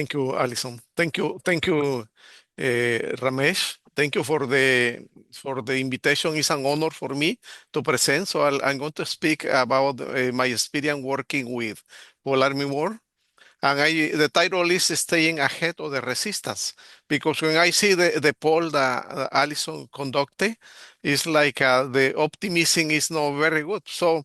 Thank you, Alison. Thank you, Ramesh. Thank you for the invitation. It's an honor for me to present. So I'm going to speak about my experience working with Polar War. And the title is Staying Ahead of the Resistance. Because when I see the poll that Alison conducted, it's like the optimism is not very good. So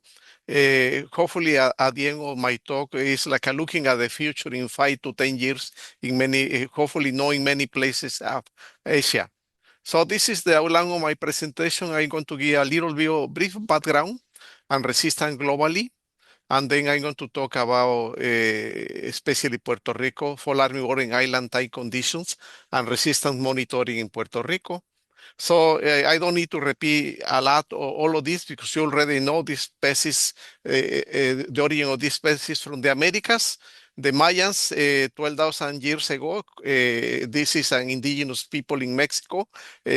hopefully at the end of my talk, it's like looking at the future in 5 to 10 years in many, hopefully not in many places of Asia. So this is the outline of my presentation. I'm going to give a little bit of brief background and resistance globally. And then I'm going to talk about especially Puerto Rico, fall army war in island type conditions and resistance monitoring in Puerto Rico. So I don't need to repeat a lot of all of this because you already know this species, the origin of this species from the Americas. The Mayans, 12,000 years ago, this is an indigenous people in Mexico,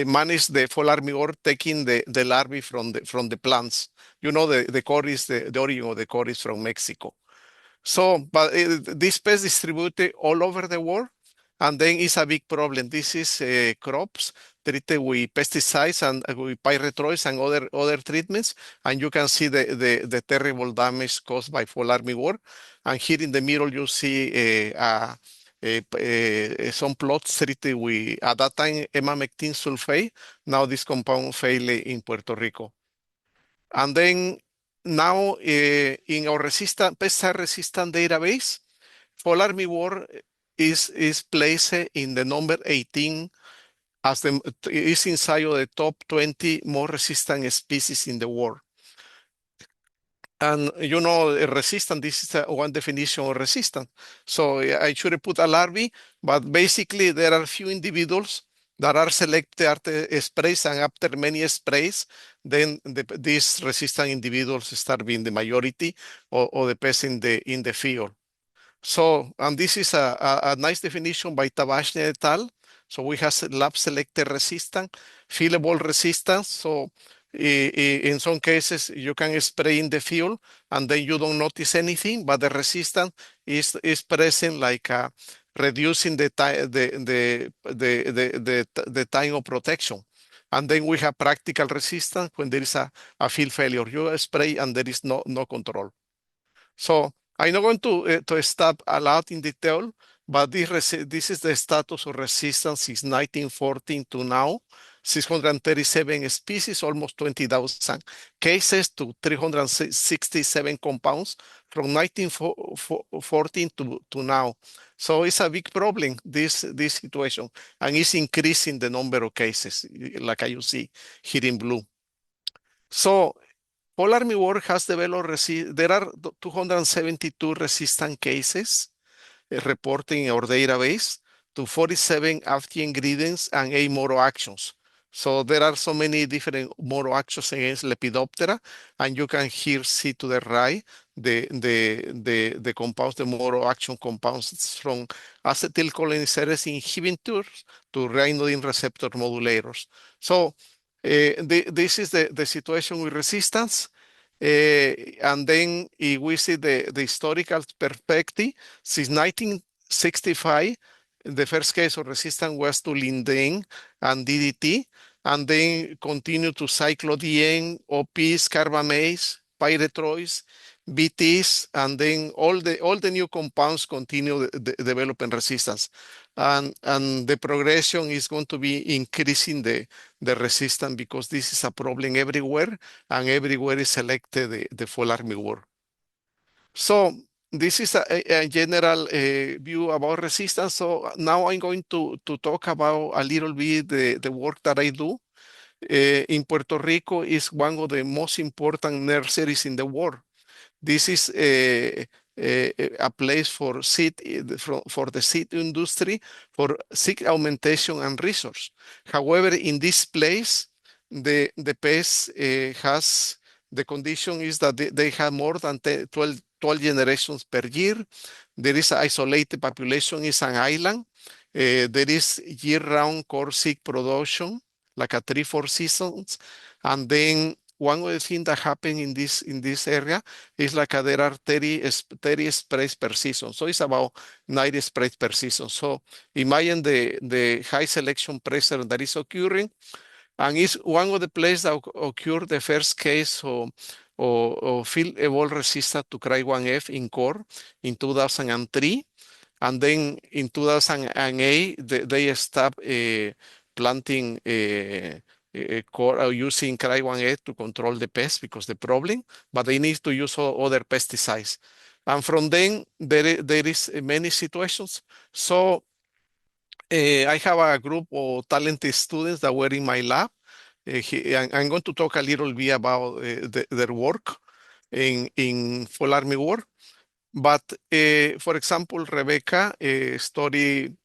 managed the fall army war taking the larvae from the plants. You know, the core is the origin of the core is from Mexico. So, but this pest distributed all over the world, and then it's a big problem. This is crops treated with pesticides and with pyrethroids and other treatments, and you can see the terrible damage caused by fall armyworm. And here in the middle, you see some plots treated with, at that time, emamectin sulfate. Now this compound failed in Puerto Rico. And then now in our pesticide resistant database, fall armyworm is placed in the number 18 as the is inside of the top 20 more resistant species in the world. And you know, resistant, this is one definition of resistant. So I should have put a larvae, but basically there are few individuals that are selected after sprays, and after many sprays, then these resistant individuals start being the majority or the pest in the field. So, and this is a nice definition by Tabashne et al. So we have lab selected resistant, fillable resistance. So in some cases you can spray in the field and then you don't notice anything, but the resistance is present like reducing the time the time of protection. And then we have practical resistance when there is a field failure. You spray and there is no control. So I'm not going to stop a lot in detail, but this is the status of resistance since 1914 to now. 637 species, almost 20,000 cases to 367 compounds from 1914 to now. So it's a big problem, this situation, and it's increasing the number of cases, like you see here in blue. So Fall armyworm has developed, there are 272 resistant cases reported in our database to 47 active ingredients and 8 monoactions. So there are so many different monoactions against Lepidoptera, and you can here see to the right the compounds, the monoaction compounds from acetylcholinesterase inhibitors to ryanodine receptor modulators. So this is the situation with resistance. And then if we see the historical perspective, since 1965, the first case of resistance was to Linden and DDT, and then continue to cyclodien, OPs, carbamase, pyrethroids, BTs, and then all the new compounds continue developing resistance. And the progression is going to be increasing the resistance because this is a problem everywhere, and everywhere is selected the fall armyworm. So this is a general view about resistance. So now I'm going to talk about a little bit the work that I do. In Puerto Rico is one of the most important nurseries in the world. This is a place for seed for the seed industry for seed augmentation and research. However, in this place, the pest has the condition is that they have more than 12 generations per year. There is an isolated population, is an island. There is year-round core seed production, like a 3-4 seasons, and then one of the things that happen in this area is like there are 30 sprays per season. So it's about 90 sprays per season. So imagine the high selection pressure that is occurring, and it's one of the places that occurred the first case of field evolved resistance to Cry1F in core in 2003. And then in 2008, they stopped planting core using Cry1F to control the pest because the problem, but they need to use other pesticides. And from then, there is many situations. So I have a group of talented students that were in my lab. I'm going to talk a little bit about their work in Fall Army War. But for example, Rebecca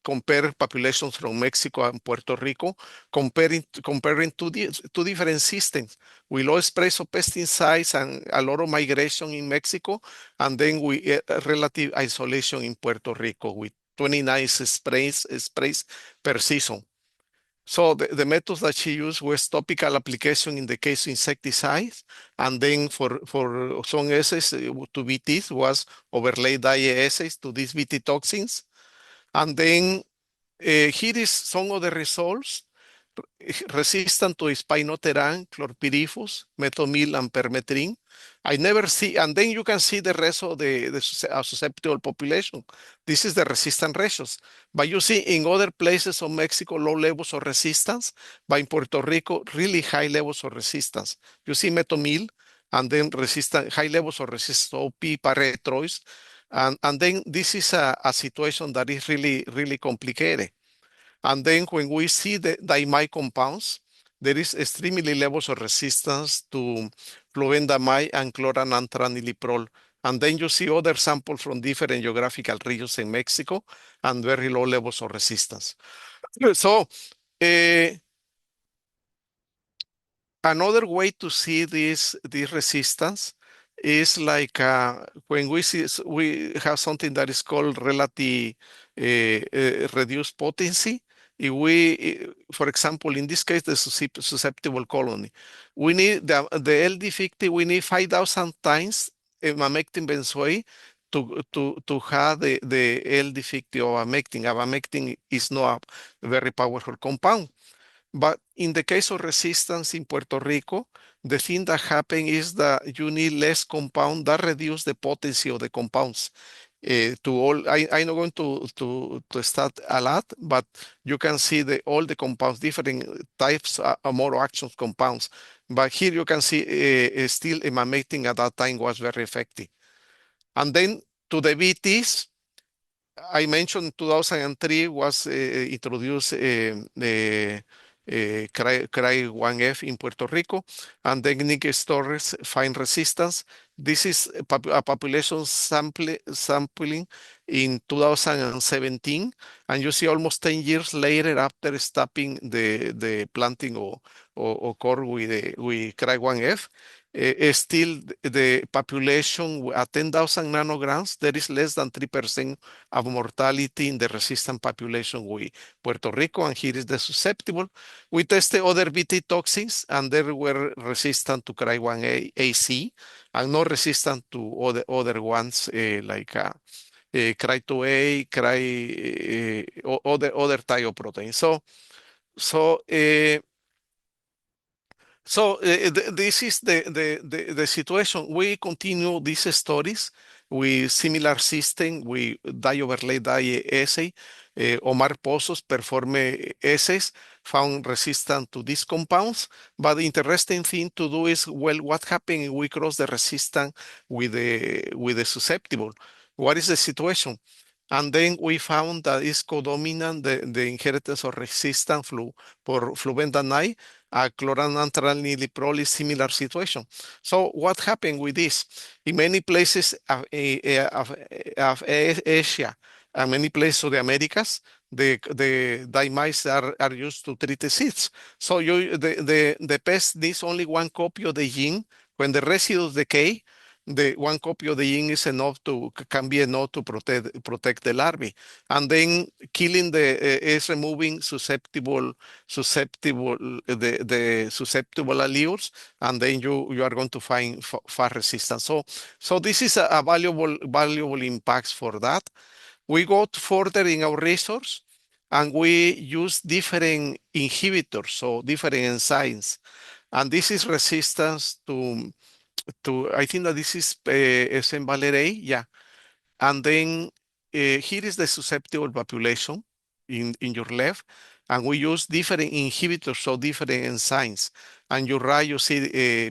compare populations from Mexico and Puerto Rico, comparing two different systems. We low sprays of pesticides and a lot of migration in Mexico, and then we relative isolation in Puerto Rico with 29 sprays per season. So the methods that she used was topical application in the case of insecticides, and then for some assays to BTs was overlay dye assays to these BT toxins. And then here is some of the results resistant to Spinoteran, Chlorpyrifos, Metomil, and Permethrin. I never see, and then you can see the rest of the susceptible population. This is the resistant ratios. But you see in other places of Mexico, low levels of resistance, but in Puerto Rico, really high levels of resistance. You see Metomil, and then high levels of resistance, OP, Pyrethroids. And then this is a situation that is really, really complicated. And then when we see the diamide compounds, there is extremely levels of resistance to fluindamide and chloranantraniliprol. And then you see other samples from different geographical regions in Mexico and very low levels of resistance. So another way to see this resistance is like when we have something that is called relative reduced potency. If for example, in this case, the susceptible colony, we need the LD50, we need 5,000 times emamectin benzoate to have the LD50 of amectin. Abamectin is not a very powerful compound. But in the case of resistance in Puerto Rico, the thing that happened is that you need less compound that reduce the potency of the compounds. I'm not going to start a lot, but you can see all the compounds, different types of more action compounds. But here you can see still emamectin at that time was very effective. And then to the BTs, I mentioned 2003 was introduced the Cry1F in Puerto Rico, and then Nick Torres find resistance. This is a population sampling in 2017, and you see almost 10 years later after stopping the planting or core with Cry1F, still the population at 10,000 nanograms, there is less than 3% of mortality in the resistant population with Puerto Rico, and here is the susceptible. We tested other BT toxins, and they were resistant to Cry1AC and not resistant to other ones like Cry2A, other type of proteins. This is the situation. We continue these studies with similar system. We dye overlay dye assay. Omar Pozos performed assays, found resistant to these compounds. But the interesting thing to do is, well, what happened if we cross the resistant with the susceptible? What is the situation? And then we found that it's codominant the inheritance of resistance for flubendanide. Chloranantraniliprol is similar situation. So what happened with this? In many places of Asia and many places of the Americas, the diamides are used to treat the seeds. So the pest needs only one copy of the gene. When the residues decay, the one copy of the gene is enough to can be enough to protect the larvae. And then killing is removing susceptible the susceptible alleles, and then you are going to find fast resistance. So this is a valuable impacts for that. We go further in our resource and we use different inhibitors, so different enzymes. And this is resistance to I think that this is SM Valere, yeah. And then here is the susceptible population in your left. And we use different inhibitors, so different enzymes. And your right, you see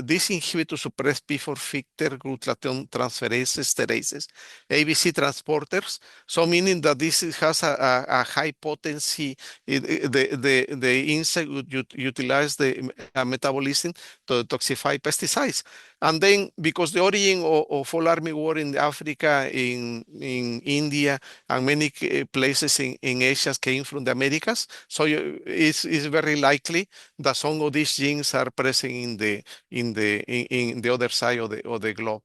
these inhibitors suppress P4 Fichter, glutathione transferase, esterases, ABC transporters. So meaning that has a high potency. The insect would utilize the metabolism to detoxify pesticides. And then because the origin of fall armyworm in Africa, in India, and many places in Asia came from the Americas, so it's very likely that some of these genes are present in the other side of the globe.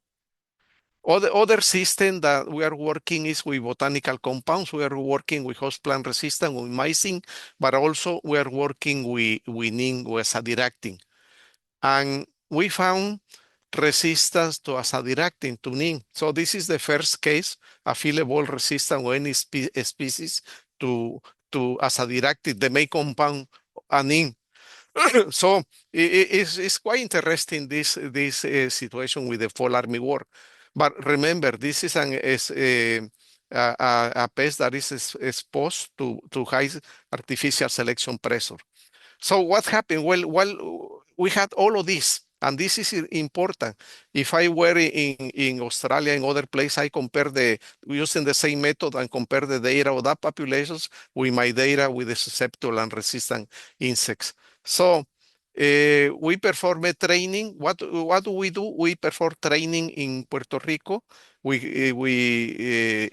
Other system that we are working is with botanical compounds. We are working with host plant resistant with mycin, but also we are working with neem, with azadirachtin. And we found resistance to azadirachtin, to neem. So this is the first case, a field ball resistant or any species to, to azadirachtin, the main compound, neem. So it's quite interesting this situation with the fall armyworm. But remember, this is a pest that is exposed to high artificial selection pressure. So what happened? Well, we had all of this, and this is important. If I were in Australia and other places, I compare using the same method and compare the data of that populations with my data with the susceptible and resistant insects. So we perform a training. What do we do? We perform training in Puerto Rico.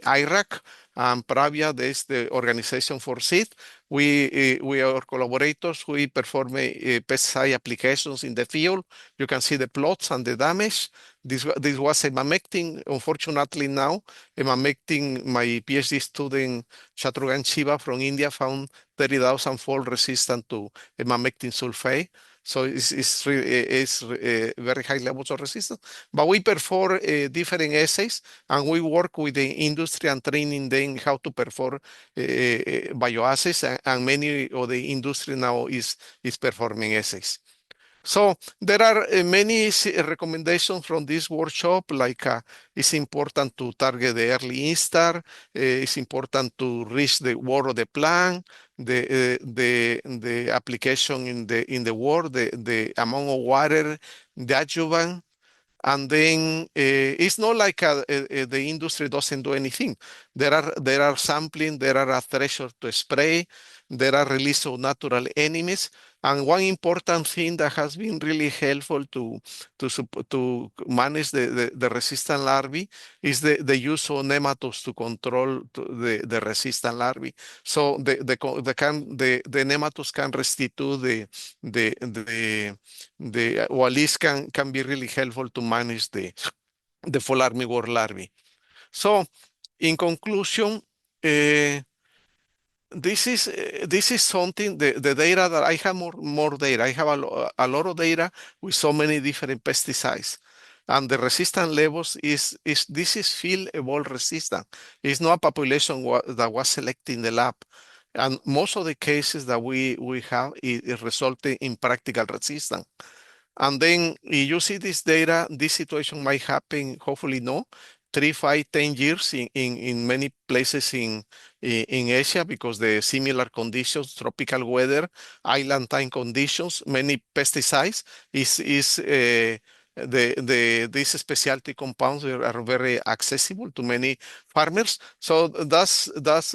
IRAC and Pravia, this the organization for seed. We are collaborators. We perform pesticide applications in the field. You can see the plots and the damage. This was emamectin. Unfortunately now, emamectin, my PhD student Shatrughan Shiva from India found 30,000-fold resistant to emamectin sulfate. So it's very high levels of resistance. But we perform different assays and we work with the industry and training them how to perform bioassays, and many of the industry now is performing assays. So there are many recommendations from this workshop, like it's important to target the early instar, it's important to reach the word of the plant, the application in the word, the amount of water, the adjuvant. And then it's not like the industry doesn't do anything. There are sampling, there are a threshold to spray, there are release of natural enemies. And one important thing that has been really helpful to manage the resistant larvae is the use of nematodes to control the resistant larvae. So the nematodes can restitute or at least can be really helpful to manage the fall armyworm larvae. So in conclusion, this is something, the data that I have more data. I have a lot of data with so many different pesticides. And the resistance levels this is field evolved resistant. It's not a population that was selected in the lab. And most of the cases that we have is resulting in practical resistance. And then if you see this data, this situation might happen, hopefully no, 3, 5, 10 years in many places in Asia because the similar conditions, tropical weather, island time conditions, many pesticides these specialty compounds are very accessible to many farmers. So that's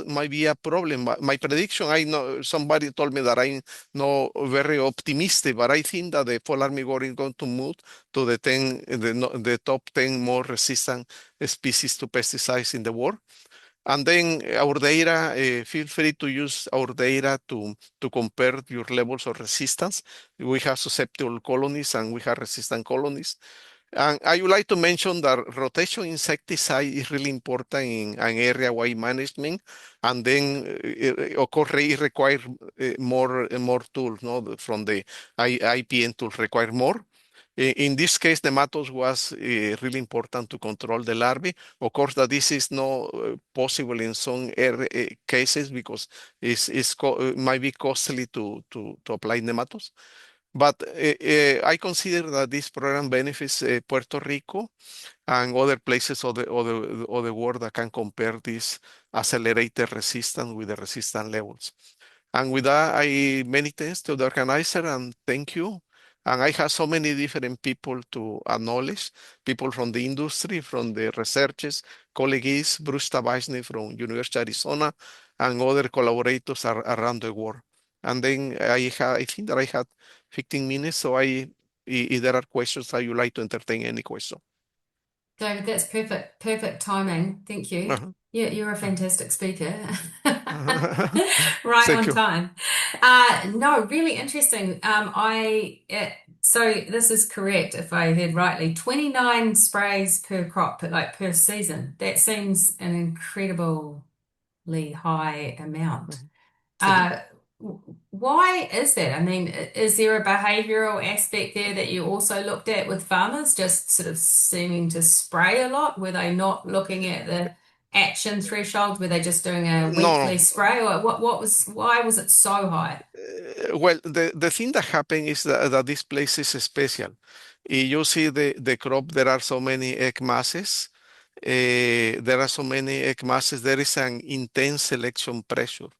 might be a problem. My prediction, I know somebody told me that I'm not very optimistic, but I think that the fall armyworm is going to move to the top 10 more resistant species to pesticides in the world. And then our data, feel free to use our data to compare your levels of resistance. We have susceptible colonies and we have resistant colonies. And I would like to mention that rotation insecticide is really important in an area-wide management. And then, of course, it requires more tools, no, from the IPM tools require more. In this case, the nematodes was really important to control the larvae. Of course, that this is not possible in some cases because it might be costly to apply nematodes. But I consider that this program benefits Puerto Rico and other places of the world that can compare this accelerated resistance with the resistance levels. And with that, I many thanks to the organizer and thank you. And I have so many different people to acknowledge, people from the industry, from the researchers, colleagues, Bruce Tabajny from University of Arizona, and other collaborators around the world. And then I think that I had 15 minutes, so if there are questions, I would like to entertain any question. David, that's perfect timing. Thank you. Uh-huh. Yeah, you're a fantastic speaker. Uh-huh. Right Thank on you. time. No, really interesting. So this is correct if I heard rightly. 29 sprays per crop, like per season. That seems an incredibly high amount. Mhm. Mhm. Uh, why is that? I mean, is there a behavioral aspect there that you also looked at with farmers, just sort of seeming to spray a lot? Were they not looking at the action thresholds? Were they just doing a No, weekly spray? Or why was it so high? well, the thing that happened is that this place is special. You see the crop, there are so many egg masses. There are so many egg masses. There is an intense selection pressure.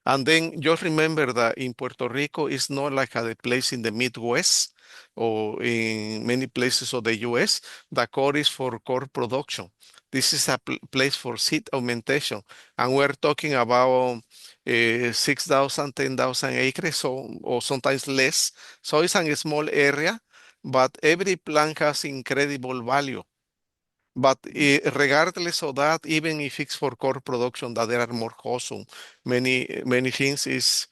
And then just remember that in Puerto Rico, it's not like a place in the Midwest or in many places of the US. The core is for core production. This is a place for seed augmentation. And we're talking about 6,000, 10,000 acres, or sometimes less. So it's a small area, but every plant has incredible value. But regardless of that, even if it's for core production, that there are more wholesome, many things is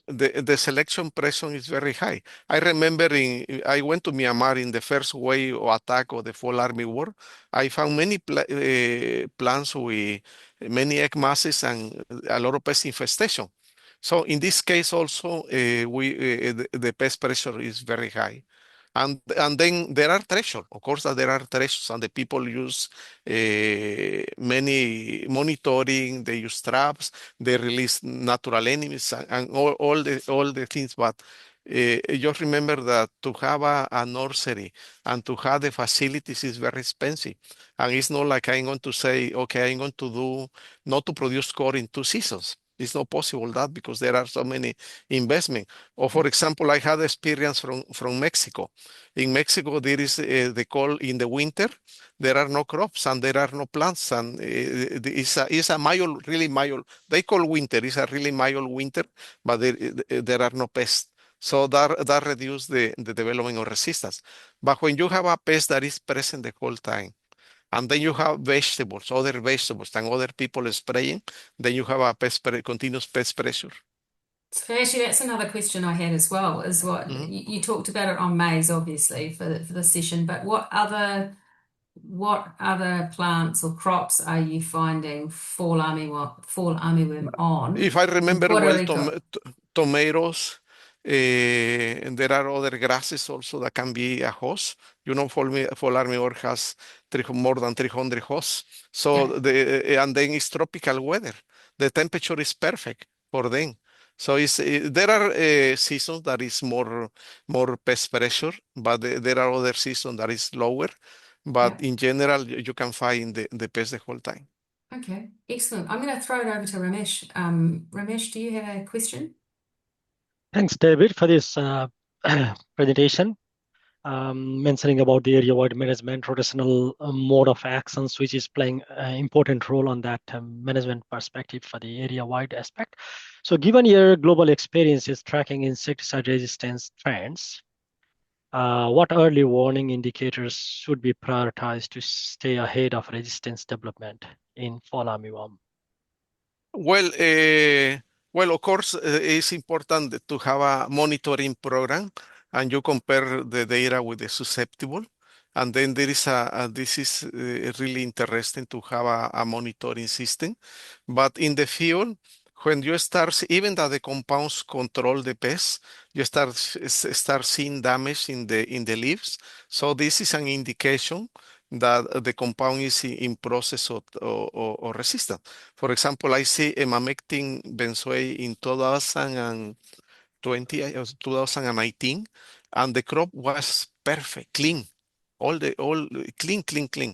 the selection pressure is very high. I remember I went to Myanmar in the first wave of attack of the Fall Army War. I found many plants with many egg masses and a lot of pest infestation. So in this case also, the pest pressure is very high. And then there are thresholds. Of course, that there are thresholds, and the people use many monitoring. They use traps. They release natural enemies and all the things. But just remember that to have a nursery and to have the facilities is very expensive. And it's not like I'm going to say, okay, I'm going to do not to produce corn in 2 seasons. It's not possible that because there are so many investment. Or for example, I had experience from Mexico. In Mexico, there is the cold in the winter. There are no crops and there are no plants, and it's a mild, really mild. They call winter. It's a really mild winter, but there are no pests. So that reduces the development of resistance. But when you have a pest that is present the whole time, and then you have other vegetables, and other people spraying, then you have a continuous pest pressure. So actually, that's another question I had as well, is what Mhm. you talked about it on maize, obviously, for the session, but what other plants or crops are you finding fall armyworm on If I in remember Puerto well, Rico? tomatoes, and there are other grasses also that can be a host. Fall armyworm has more than 300 hosts. So Yeah, and then it's tropical weather. The temperature is perfect for them. So there are seasons that is more pest pressure, but there are other seasons that is lower. But yeah. in general, you can find the pest the whole time. Okay, excellent. I'm going to throw it over to Ramesh. Ramesh, do you have a question? Thanks, David, for this presentation. Mentioning about the area-wide management, rotational mode of actions, which is playing an important role on that management perspective for the area-wide aspect. So given your global experiences tracking insecticide resistance trends, What early warning indicators should be prioritized to stay ahead of resistance development in fall armyworm? Well, of course, it's important to have a monitoring program, and you compare the data with the susceptible. And then there is this is really interesting to have a monitoring system. But in the field, when you start, even that the compounds control the pest, you start seeing damage in the leaves. So this is an indication that the compound is in process or resistant. For example, I see emamectin benzoate in 2020 or 2019, and the crop was perfect, clean, all clean, clean, clean.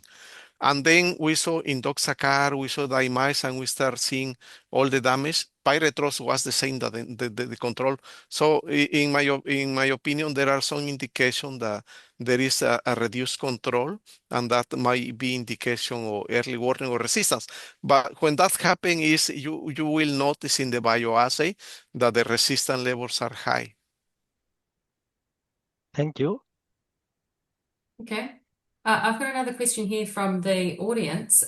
And then we saw indoxacar, we saw diamides, and we start seeing all the damage. Pyrethros was the same that the control. So in my opinion, there are some indication that there is a reduced control, and that might be indication of early warning or resistance. But when that happens, is you will notice in the bioassay that the resistance levels are high. Thank you. Okay. I've got another question here from the audience.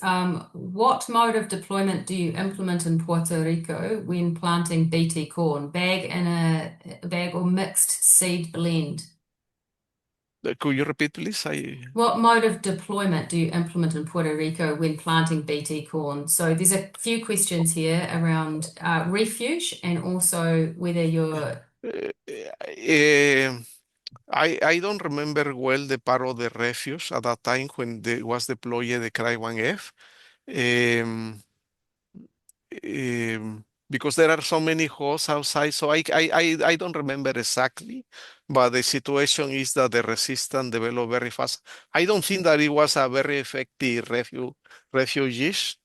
What mode of deployment do you implement in Puerto Rico when planting BT corn? Bag in a bag or mixed seed blend? Could you repeat, please? What mode of deployment do you implement in Puerto Rico when planting BT corn? So there's a few questions here around refuge and also whether you're I don't remember well the part of the refuge at that time when was deployed the Cry 1F. Um, because there are so many hosts outside, so I don't remember exactly, but the situation is that the resistance developed very fast. I don't think that it was a very effective refugees,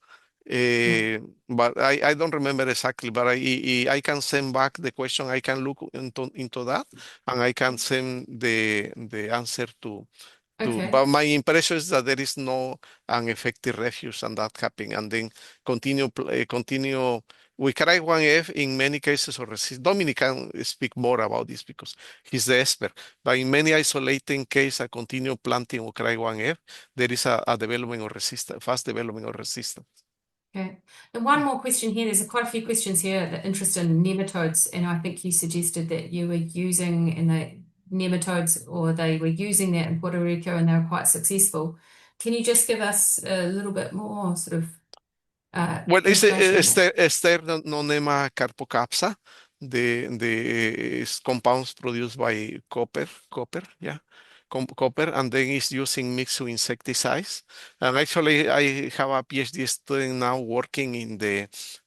but I don't remember exactly, but I can send back the question. I can look into that, and I can send the answer okay. but my impression is that there is no an effective refuge and that happening, and then continue. We carry 1F in many cases or resist. Dominic can speak more about this because he's the expert. But in many isolating cases, I continue planting or carry 1F, there is a development of resistance, fast development of resistance. Okay. And one more question here. There's quite a few questions here that interest in nematodes, and I think you suggested that you were using in the nematodes, or they were using that in Puerto Rico, and they were quite successful. Can you just give us a little bit more sort of Well, it's information? Sternonema carpocapsa, the compounds produced by copper, yeah, copper, and then it's using mixed with insecticides. And actually, I have a PhD student now working in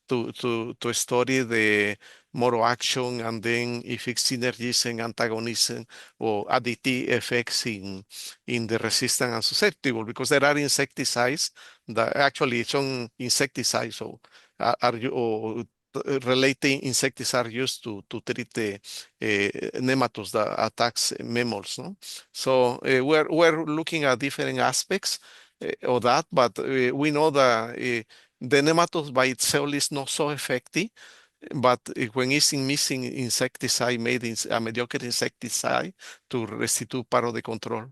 to study the mode of action, and then if it's synergism, antagonism, or additive effects in the resistant and susceptible, because there are insecticides that actually some insecticides or relating insecticides are used to treat the nematodes that attacks mammals. No? So we're looking at different aspects of that, but we know that the nematodes by itself is not so effective. But when it's missing insecticide, made in a mediocre insecticide to restitute part of the control.